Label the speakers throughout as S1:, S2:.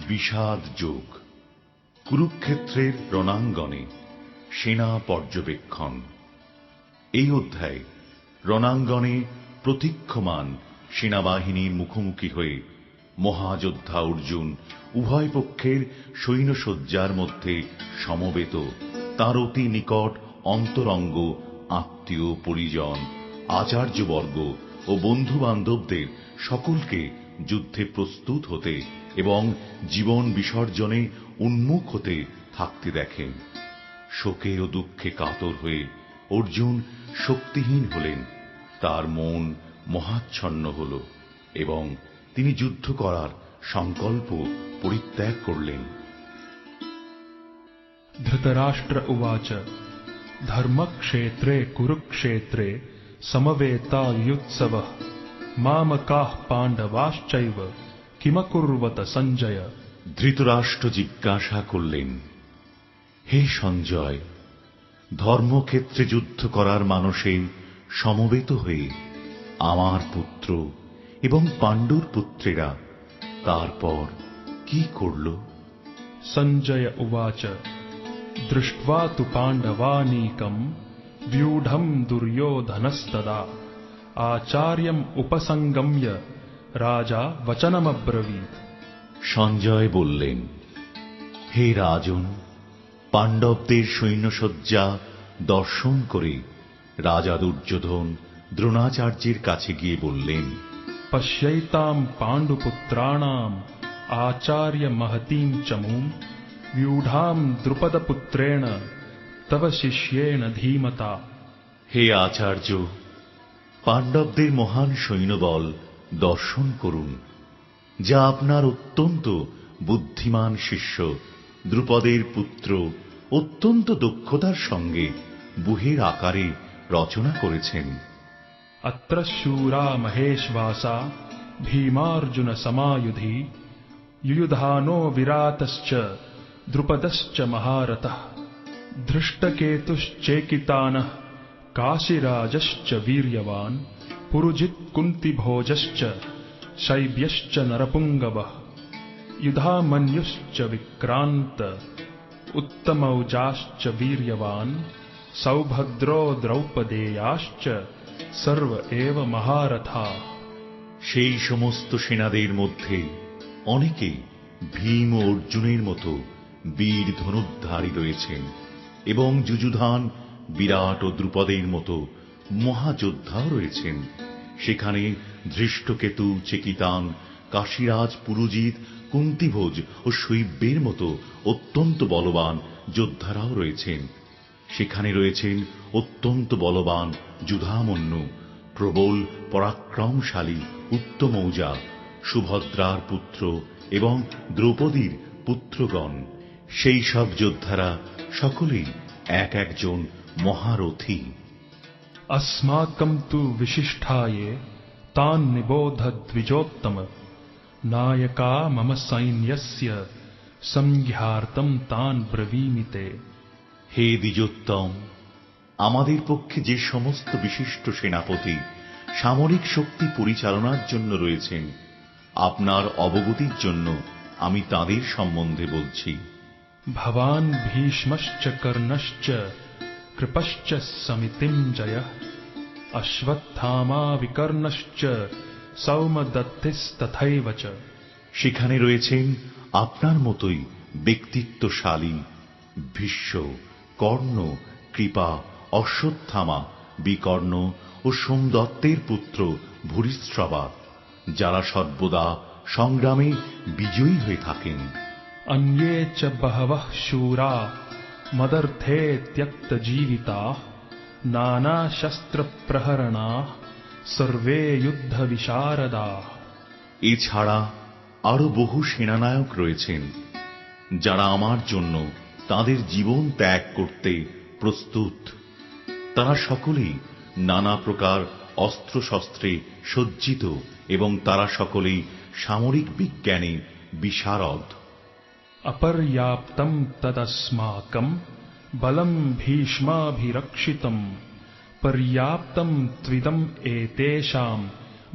S1: বিষাদ যোগ। কুরুক্ষেত্রের রণাঙ্গনে সেনা পর্যবেক্ষণ। এই অধ্যায়ে রণাঙ্গনে প্রতীক্ষমান সেনাবাহিনীর মুখোমুখি হয়ে মহাযোদ্ধা অর্জুন উভয় পক্ষের সৈন্যসজ্জার মধ্যে সমবেত তাঁর অতি নিকট অন্তরঙ্গ আত্মীয় পরিজন আচার্যবর্গ ও বন্ধু বান্ধবদের সকলকে যুদ্ধে প্রস্তুত হতে এবং জীবন বিসর্জনে উন্মুখ হতে থাকতে দেখেন। শোকে ও দুঃখে কাতর হয়ে অর্জুন শক্তিহীন হলেন, তার মন মহাচ্ছন্ন হল এবং তিনি যুদ্ধ করার সংকল্প পরিত্যাগ করলেন।
S2: ধৃতরাষ্ট্র উবাচ ধর্মক্ষেত্রে কুরুক্ষেত্রে সমবেতাयुत्सवः মামকাঃ পাণ্ডবাশ্চৈব কিমকুর্বত সঞ্জয়।
S1: ধৃতরাষ্ট্র জিজ্ঞাসা করলেন, হে সঞ্জয়, ধর্মক্ষেত্রে যুদ্ধ করার মানসে সমবেত হয়ে আমার পুত্র এবং পাণ্ডুর পুত্রেরা তারপর কি করল?
S2: সঞ্জয় উবাচ দৃष्ट्वा तु पाण्डवानीकं व्यूढं दुर्योधनस्तदा आचार्यम् उपसंगम्य राजा वचनमब्रवीत्।
S1: সঞ্জয় বললেন, হে রাজন, পাণ্ডবদের সৈন্যসজ্জা দর্শন করে রাজা দুর্যোধন দ্রোণাচার্যের কাছে গিয়ে বললেন,
S2: पश्यैतां पाण्डुपुत्राणाम् आचार्य महतीं चमूं व्यूढां द्रुपदपुत्रेण तव शिष्येण धीमता।
S1: হে আচার্য, পাণ্ডবদের মহান সৈন্যবল দর্শন করুন, যা আপনার অত্যন্ত বুদ্ধিমান শিষ্য দ্রুপদের পুত্র অত্যন্ত দক্ষতার সঙ্গে বুহের আকারে রচনা করেছেন।
S2: अत्र शूरा महेश्वासा भीमार्जुन समायुधि युयुधानो विरातश्च द्रुपदश्च महारथः धृष्टकेतुश्चेकितानः काशीराजश्च वीर्यवान् पुरुजित् कुन्तिभोजश्च शैब्यश्च नरपुङ्गवः युधामन्युश्च विक्रान्त उत्तमौजाश्च वीर्यवान् सौभद्रो द्रौपदेयाश्च सर्व एव महारथा।
S1: সেই সমস্ত সেনাদের মধ্যে অনেকে ভীম ও অর্জুনের মতো বীর ধনুর্ধারী রয়েছেন এবং যুযুধান বিরাট ও দ্রুপদের মতো মহাযোদ্ধাও রয়েছেন। সেখানে ধৃষ্টকেতু চেকিতান কাশীরাজ পুরুজিত কুন্তিভোজ ও শৈব্যের মতো অত্যন্ত বলবান যোদ্ধারাও রয়েছেন। সেখানে রয়েছেন অত্যন্ত বলবান যুধামন্যু, প্রবল পরাক্রমশালী উত্তমৌজা, সুভদ্রার পুত্র এবং দ্রৌপদীর পুত্রগণ। সেই সব যোদ্ধারা সকলেই এক একজন মহারথী।
S2: अस्माकं तु विशिष्टाये तान् निबोध द्विजोत्तम नायका मम सैन्यस्य संज्ञार्थं तान् ब्रवीमिते।
S1: হে দ্বিজোত্তম, আমাদের পক্ষে যে সমস্ত বিশিষ্ট সেনাপতি সামরিক শক্তি পরিচালনার জন্য রয়েছেন, আপনার অবগতির জন্য আমি তাদের সম্বন্ধে বলছি।
S2: भवान् भीष्मश्च कर्णश्च कृपश्च समितिञ्जयः अश्वत्थामा विकर्णश्च सौमदत्तिस्तथैव च।
S1: সেখানে রয়েছেন আপনার মতোই ব্যক্তিত্বশালী ভীষ্ম, কর্ণ, কৃপা, অশ্বত্থামা, বিকর্ণ ও সোমদত্তের পুত্র ভূরিশ্রবা, যারা সর্বদা সংগ্রামে বিজয়ী হয়ে থাকেন।
S2: अन्ये च बहवः शूरा मदर्थे त्यक्तजीविताः नानाशस्त्रप्रहरणाः सर्वे युद्धविशारदाः।
S1: এছাড়া আরো বহু সেনানায়ক রয়েছেন, যারা আমার জন্য তাদের জীবন ত্যাগ করতে প্রস্তুত। তারা সকলেই নানা প্রকার অস্ত্রশস্ত্রে সজ্জিত এবং তারা সকলেই সামরিক বিজ্ঞানে বিশারদ।
S2: अपर्याप्तं तदस्माकं बलं भीष्माभिरक्षितं पर्याप्तं त्विदं एतेषां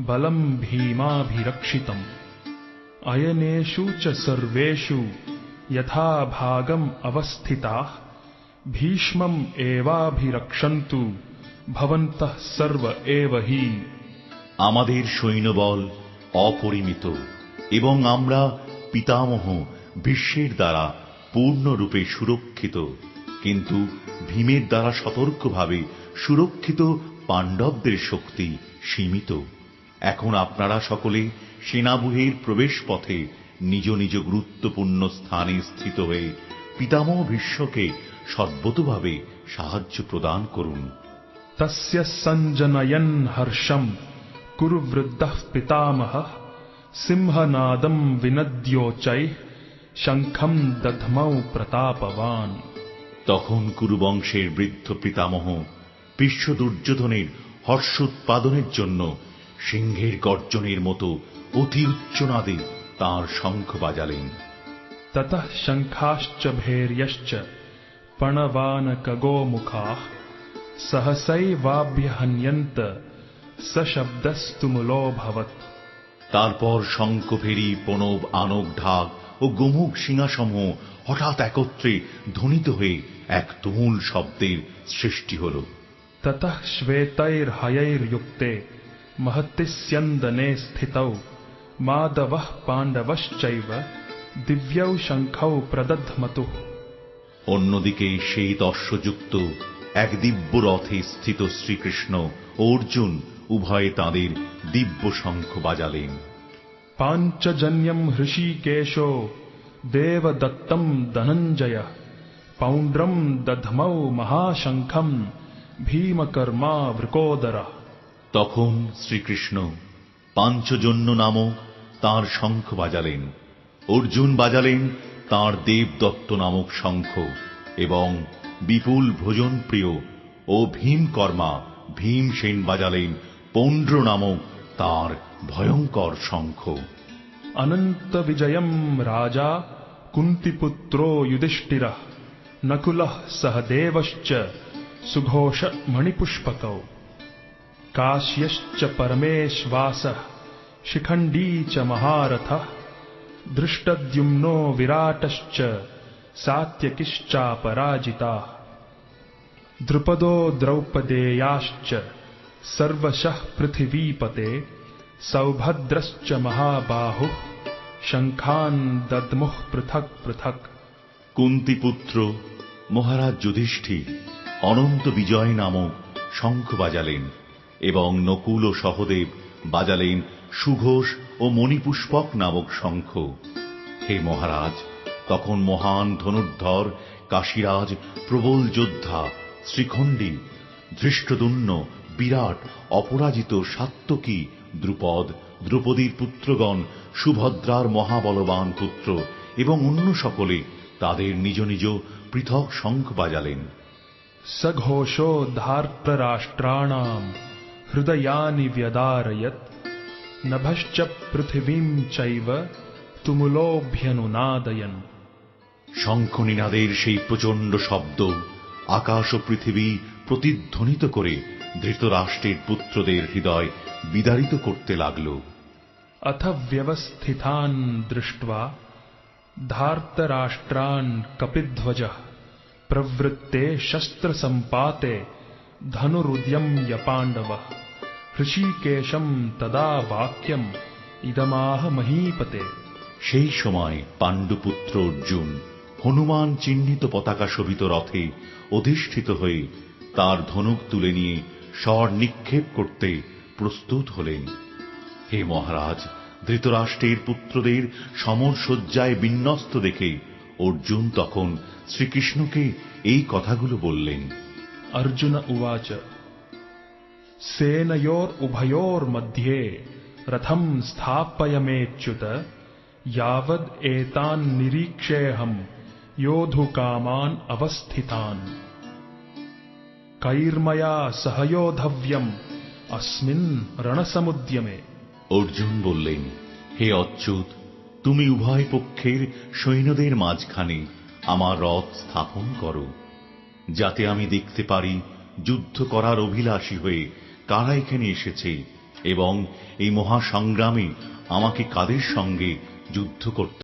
S2: बलं भीमाभिरक्षितम्। अयनेषु च सर्वेषु यथा भागम अवस्थिताः भीष्मम् एवाभिरक्षन्तु भवन्तः सर्व एव हि।
S1: আমাদের সৈন্যবল অপরিমিত এবং আমরা পিতামহ ভীষ্মের দ্বারা পূর্ণরূপে সুরক্ষিত, কিন্তু ভীমের দ্বারা সতর্কভাবে সুরক্ষিত পাণ্ডবদের শক্তি সীমিত। এখন আপনারা সকলে সেনাব্যূহের প্রবেশ পথে নিজ নিজ গুরুত্বপূর্ণ স্থানে স্থিত হয়ে পিতামহ ভীষ্মকে সর্বতোভাবে সাহায্য প্রদান করুন।
S2: तस्य सञ्जनयन् हर्षम् कुरु वृद्धः पितामहः सिंहनादं विनद्योच्चैः शङ्खं दध्मौ प्रतापवान्।
S1: তখন কুরুবংশের বৃদ্ধ পিতামহ ভীষ্ম দুর্যোধনের হর্ষ উৎপাদনের জন্য সিংহের গর্জনের মতো অতি উচ্চনাদে তাঁর শঙ্খ বাজালেন।
S2: ततः शङ्खाश्च भैर्यश्च पणवानकगोमुखाः सहसैवाभ्यहन्यन्त सशब्दस्तुमुलोऽभवत्।
S1: তারপর শঙ্খ ভেরি প্রণব আনক ঢাক ও গোমুখ সিংহাসমূহ হঠাৎ একত্রে ধ্বনিত হয়ে এক তুমুল শব্দের সৃষ্টি হল।
S2: ततः श्वेतैर्हयैर्युक्ते महति स्यन्दने स्थितौ माधवः पाण्डवश्चैव दिव्यौ शङ्खौ प्रदध्मतुः।
S1: অন্যদিকে সেই অশ্বযুক্ত এক দিব্য রথে স্থিত শ্রীকৃষ্ণ ও অর্জুন উভয়ে তাঁদের দিব্য শঙ্খ বাজালেন।
S2: पाञ्चजन्यम् हृषीकेशो देवदत्तम् धनञ्जयः पौण्ड्रम् दध्मौ महाशङ्खम् भीमकर्मा वृकोदरः।
S1: তখন শ্রীকৃষ্ণ পাঞ্চজন্য নামক তাঁর শঙ্খ বাজালেন, অর্জুন বাজালেন তাঁর দেবদত্ত নামক শঙ্খ এবং বিপুল ভোজনপ্রিয় ও ভীমকর্মা ভীমসেন বাজালেন পৌণ্ড্র নামক তাঁর ভয়ঙ্কর শঙ্খ।
S2: अनंत विजयम राजा कुंतीपुत्रो युधिष्ठिरः नकुलः सहदेवश्च सुघोष मणिपुष्पकौ काश्यश्च परमेश्वासः शिखण्डी च महारथः धृष्टद्युम्नो विराटश्च सात्यकिश्चापराजिताः द्रुपदो द्रौपदेयाश्च सर्वशः पृथिवीपते सौभद्रश्च महाबाहुः शङ्खान् दद्मुः पृथक् पृथक्।
S1: কুন্তিপুত্র মহারাজ যুধিষ্ঠির অনন্ত বিজয় নামক শঙ্খ বাজালেন এবং নকুল ও সহদেব বাজালেন সুঘোষ ও মণিপুষ্পক নামক শঙ্খ। হে মহারাজ, তখন মহান ধনুর্ধর কাশীরাজ প্রবল যোদ্ধা শ্রীখণ্ডী ধৃষ্টদ্যুম্ন বিরাট অপরাজিত সাত্যকী দ্রুপদ দ্রৌপদীর পুত্রগণ সুভদ্রার মহাবলবান পুত্র এবং অন্য সকলে তাদের নিজ নিজ পৃথক শঙ্খ বাজালেন।
S2: सघोषो धार्तराष्ट्राणाम् हृदयानि व्यदारयत् नभश्च पृथिवीं चैव तुमुलोऽभ्यनुनादयन्।
S1: শঙ্খ নিনাদের সেই প্রচণ্ড শব্দ আকাশ ও পৃথিবী প্রতিধ্বনিত করে ধৃতরাষ্ট্রের পুত্রদের হৃদয় বিদারিত করতে লাগল।
S2: अथ व्यवस्थितान् दृष्ट्वा धार्तराष्ट्रान् कपिध्वजः प्रवृत्ते शस्त्रसम्पाते धनुरुद्यम्य पाण्डवः हृषीकेशं तदा वाक्यम् इदमाह महीपते।
S1: সেই সময় পাণ্ডুপুত্র অর্জুন হনুমান চিহ্নিত পতাকা শোভিত রথে অধিষ্ঠিত হয়ে তার ধনুক তুলে নিয়ে স্বর নিক্ষেপ করতে প্রস্তুত হলেন। হে মহারাজ, ধৃতরাষ্ট্রের পুত্রদের সমরসজ্জায় বিন্যস্ত দেখে অর্জুন তখন শ্রীকৃষ্ণকে এই কথাগুলো বললেন।
S2: अर्जुन उवाच सेनयोरुभयोर्मध्ये रथं स्थापयमेच्युत यावद् एतान् निरीक्षेऽहं योद्धुकामान् अवस्थितान् कैर्मया सहयोद्धव्यम् अस्मिन् रणसमुद्यमे।
S1: অর্জুন বললেন, হে অচ্যুত, তুমি উভয় পক্ষের সৈন্যদের মাঝখানে আমার রথ স্থাপন করো, যাতে আমি দেখতে পারি যুদ্ধ করার অভিলাষী হয়ে কারা এখানে এসেছে এবং এই মহাসংগ্রামে আমাকে কাদের সঙ্গে যুদ্ধ করত।